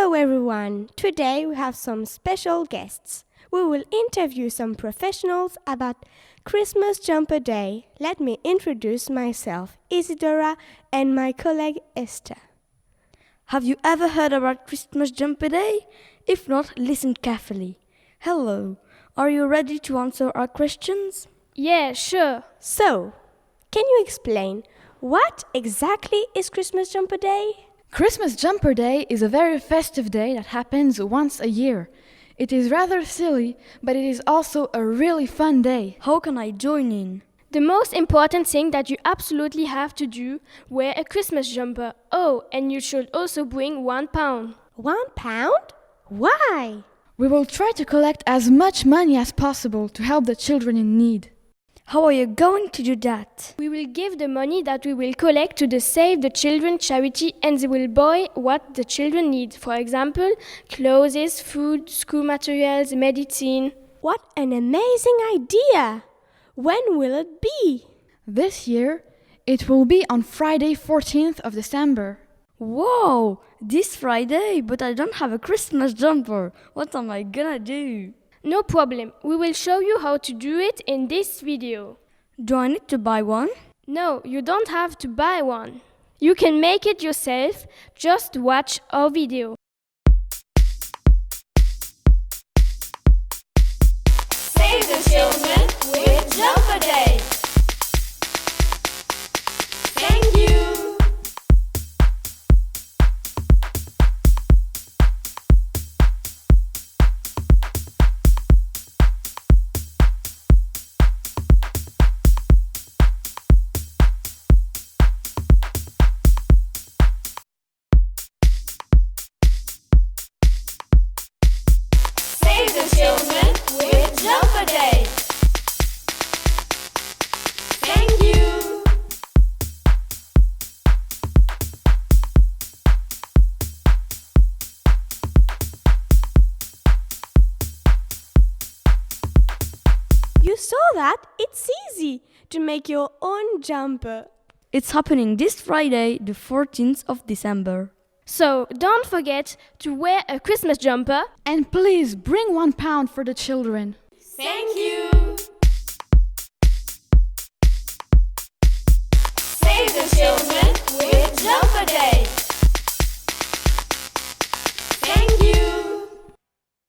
Hello everyone! Today we have some special guests. We will interview some professionals about Christmas Jumper Day. Let me introduce myself, Isidora, and my colleague Esther. Have you ever heard about Christmas Jumper Day? If not, listen carefully. Hello, are you ready to answer our questions? Yeah, sure. So, can you explain what exactly is Christmas Jumper Day? Christmas Jumper Day is a very festive day that happens once a year. It is rather silly, but it is also a really fun day. How can I join in? The most important thing that you absolutely have to do, wear a Christmas jumper. Oh, and you should also bring £1. £1? Why? We will try to collect as much money as possible to help the children in need. How are you going to do that? We will give the money that we will collect to the Save the Children charity and they will buy what the children need. For example, clothes, food, school materials, medicine. What an amazing idea! When will it be? This year, it will be on Friday 14th of December. Whoa! This Friday, but I don't have a Christmas jumper. What am I gonna do? No problem. We will show you how to do it in this video. Do I need to buy one? No, you don't have to buy one. You can make it yourself. Just watch our video. Save the children with Jumper Day. Thank you. Save the children with Jumper Day. Thank you. You saw that? It's easy to make your own jumper. It's happening this Friday, the 14th of December. So don't forget to wear a Christmas jumper. And please bring £1 for the children. Thank you. Save the children with Jumper Day. Thank you.